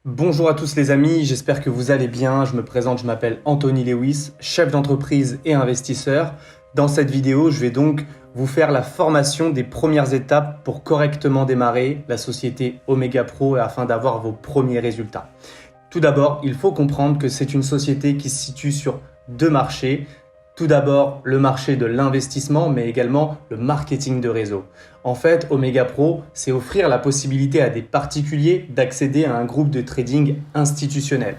Bonjour à tous les amis, j'espère que vous allez bien. Je me présente, je m'appelle Anthony Lewis, chef d'entreprise et investisseur. Dans cette vidéo, je vais donc vous faire la formation des premières étapes pour correctement démarrer la société Omega Pro afin d'avoir vos premiers résultats. Tout d'abord, il faut comprendre que c'est une société qui se situe sur deux marchés. Tout d'abord, le marché de l'investissement, mais également le marketing de réseau. En fait, Omega Pro, c'est offrir la possibilité à des particuliers d'accéder à un groupe de trading institutionnel.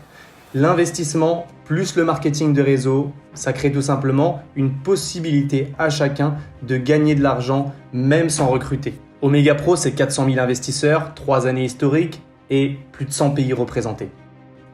L'investissement plus le marketing de réseau, ça crée tout simplement une possibilité à chacun de gagner de l'argent même sans recruter. Omega Pro, c'est 400 000 investisseurs, 3 années historiques et plus de 100 pays représentés.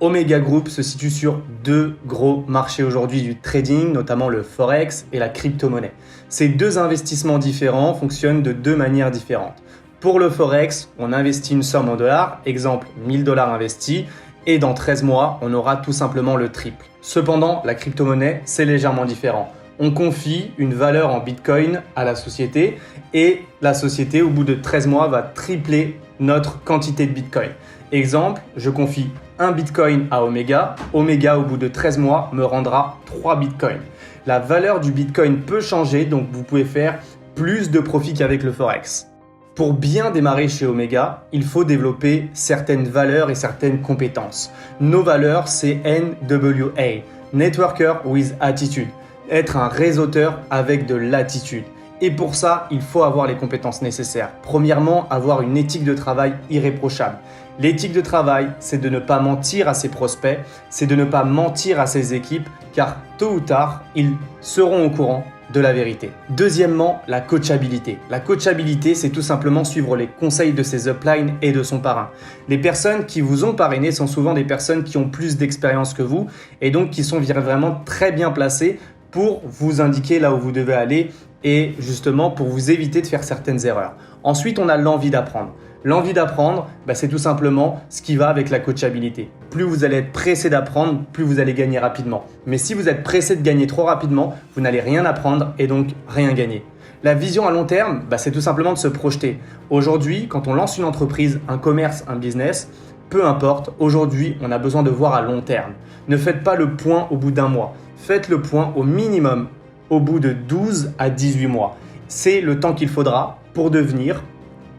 Omega Group se situe sur deux gros marchés aujourd'hui du trading, notamment le Forex et la crypto-monnaie. Ces deux investissements différents fonctionnent de deux manières différentes. Pour le Forex, on investit une somme en dollars, exemple 1000 $ investis, et dans 13 mois, on aura tout simplement le triple. Cependant, la crypto-monnaie, c'est légèrement différent. On confie une valeur en Bitcoin à la société et la société, au bout de 13 mois, va tripler notre quantité de Bitcoin. Exemple, je confie un Bitcoin à Omega. Omega, au bout de 13 mois, me rendra 3 Bitcoins. La valeur du Bitcoin peut changer, donc vous pouvez faire plus de profit qu'avec le Forex. Pour bien démarrer chez Omega, il faut développer certaines valeurs et certaines compétences. Nos valeurs, c'est NWA, Networker with Attitude, être un réseauteur avec de l'attitude. Et pour ça, il faut avoir les compétences nécessaires. Premièrement, avoir une éthique de travail irréprochable. L'éthique de travail, c'est de ne pas mentir à ses prospects, c'est de ne pas mentir à ses équipes, car tôt ou tard, ils seront au courant de la vérité. Deuxièmement, la coachabilité. La coachabilité, c'est tout simplement suivre les conseils de ses uplines et de son parrain. Les personnes qui vous ont parrainé sont souvent des personnes qui ont plus d'expérience que vous et donc qui sont vraiment très bien placées pour vous indiquer là où vous devez aller et justement pour vous éviter de faire certaines erreurs. Ensuite, on a l'envie d'apprendre. L'envie d'apprendre, c'est tout simplement ce qui va avec la coachabilité. Plus vous allez être pressé d'apprendre, plus vous allez gagner rapidement. Mais si vous êtes pressé de gagner trop rapidement, vous n'allez rien apprendre et donc rien gagner. La vision à long terme, c'est tout simplement de se projeter. Aujourd'hui, quand on lance une entreprise, un commerce, un business, peu importe, aujourd'hui, on a besoin de voir à long terme. Ne faites pas le point au bout d'un mois. Faites le point au minimum au bout de 12 à 18 mois. C'est le temps qu'il faudra pour devenir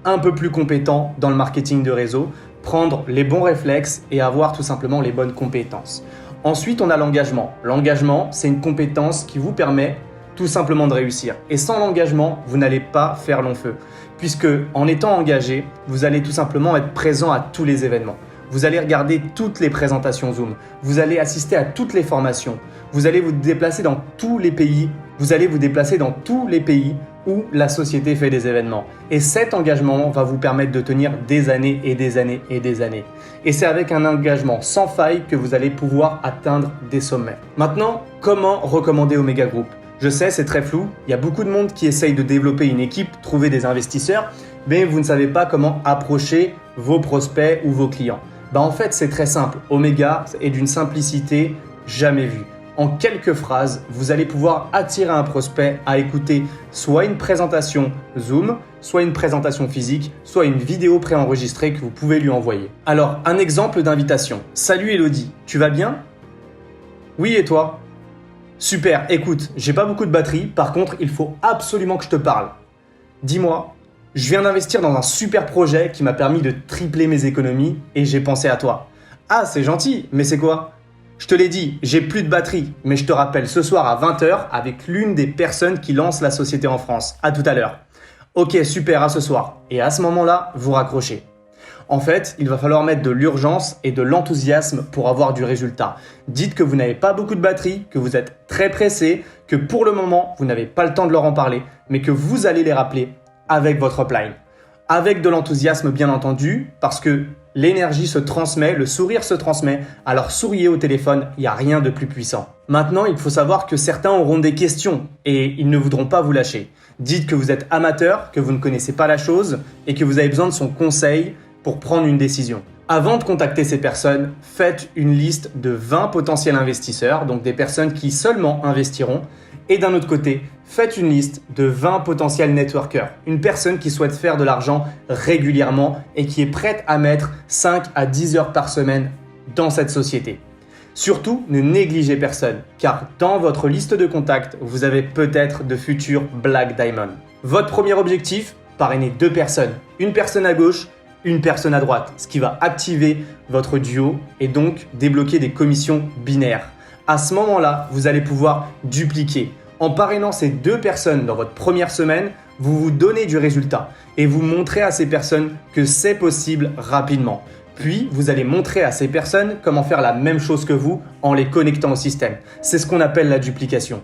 un peu plus compétent dans le marketing de réseau, prendre les bons réflexes et avoir tout simplement les bonnes compétences. Ensuite, on a l'engagement. L'engagement, c'est une compétence qui vous permet tout simplement de réussir. Et sans l'engagement, vous n'allez pas faire long feu. Puisque en étant engagé, vous allez tout simplement être présent à tous les événements. Vous allez regarder toutes les présentations Zoom. Vous allez assister à toutes les formations. Vous allez vous déplacer dans tous les pays. Vous allez vous déplacer dans tous les pays où la société fait des événements. Et cet engagement va vous permettre de tenir des années et des années et des années. Et c'est avec un engagement sans faille que vous allez pouvoir atteindre des sommets. Maintenant, comment recommander Omega Group ? Je sais, c'est très flou. Il y a beaucoup de monde qui essaye de développer une équipe, trouver des investisseurs, mais vous ne savez pas comment approcher vos prospects ou vos clients. En fait, c'est très simple. Omega est d'une simplicité jamais vue. En quelques phrases, vous allez pouvoir attirer un prospect à écouter soit une présentation Zoom, soit une présentation physique, soit une vidéo préenregistrée que vous pouvez lui envoyer. Alors, un exemple d'invitation. Salut Elodie, tu vas bien ? Oui, et toi ? Super, écoute, j'ai pas beaucoup de batterie, par contre, il faut absolument que je te parle. Dis-moi, je viens d'investir dans un super projet qui m'a permis de tripler mes économies et j'ai pensé à toi. Ah, c'est gentil, mais c'est quoi ? Je te l'ai dit, j'ai plus de batterie, mais je te rappelle ce soir à 20h avec l'une des personnes qui lance la société en France. À tout à l'heure. Ok, super, à ce soir. Et à ce moment-là, vous raccrochez. En fait, il va falloir mettre de l'urgence et de l'enthousiasme pour avoir du résultat. Dites que vous n'avez pas beaucoup de batterie, que vous êtes très pressé, que pour le moment, vous n'avez pas le temps de leur en parler, mais que vous allez les rappeler avec votre upline. Avec de l'enthousiasme bien entendu, parce que l'énergie se transmet, le sourire se transmet, alors souriez au téléphone, il n'y a rien de plus puissant. Maintenant, il faut savoir que certains auront des questions et ils ne voudront pas vous lâcher. Dites que vous êtes amateur, que vous ne connaissez pas la chose et que vous avez besoin de son conseil pour prendre une décision. Avant de contacter ces personnes, faites une liste de 20 potentiels investisseurs, donc des personnes qui seulement investiront, Et d'un autre côté, faites une liste de 20 potentiels networkers, une personne qui souhaite faire de l'argent régulièrement et qui est prête à mettre 5 à 10 heures par semaine dans cette société. Surtout, ne négligez personne, car dans votre liste de contacts, vous avez peut-être de futurs Black Diamond. Votre premier objectif, parrainer 2 personnes, une personne à gauche, une personne à droite, ce qui va activer votre duo et donc débloquer des commissions binaires. À ce moment-là, vous allez pouvoir dupliquer. En parrainant ces 2 personnes dans votre première semaine, vous vous donnez du résultat et vous montrez à ces personnes que c'est possible rapidement. Puis, vous allez montrer à ces personnes comment faire la même chose que vous en les connectant au système. C'est ce qu'on appelle la duplication.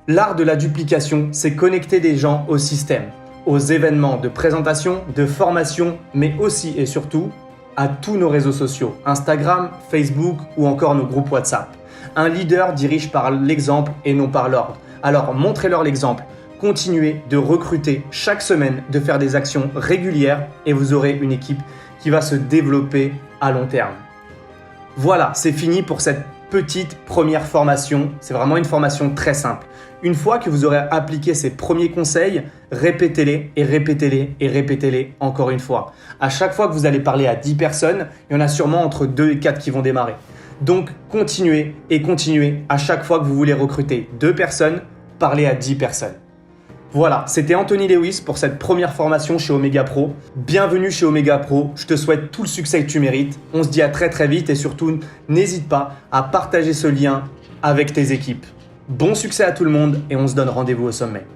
L'art de la duplication, c'est connecter des gens au système, aux événements de présentation, de formation, mais aussi et surtout à tous nos réseaux sociaux, Instagram, Facebook ou encore nos groupes WhatsApp. Un leader dirige par l'exemple et non par l'ordre. Alors montrez-leur l'exemple. Continuez de recruter chaque semaine, de faire des actions régulières et vous aurez une équipe qui va se développer à long terme. Voilà, c'est fini pour cette petite première formation. C'est vraiment une formation très simple. Une fois que vous aurez appliqué ces premiers conseils, répétez-les et répétez-les et répétez-les encore une fois. À chaque fois que vous allez parler à 10 personnes, il y en a sûrement entre 2 et 4 qui vont démarrer. Donc, continuez et continuez à chaque fois que vous voulez recruter 2 personnes, parlez à 10 personnes. Voilà, c'était Anthony Lewis pour cette première formation chez Omega Pro. Bienvenue chez Omega Pro, je te souhaite tout le succès que tu mérites. On se dit à très très vite et surtout, n'hésite pas à partager ce lien avec tes équipes. Bon succès à tout le monde et on se donne rendez-vous au sommet.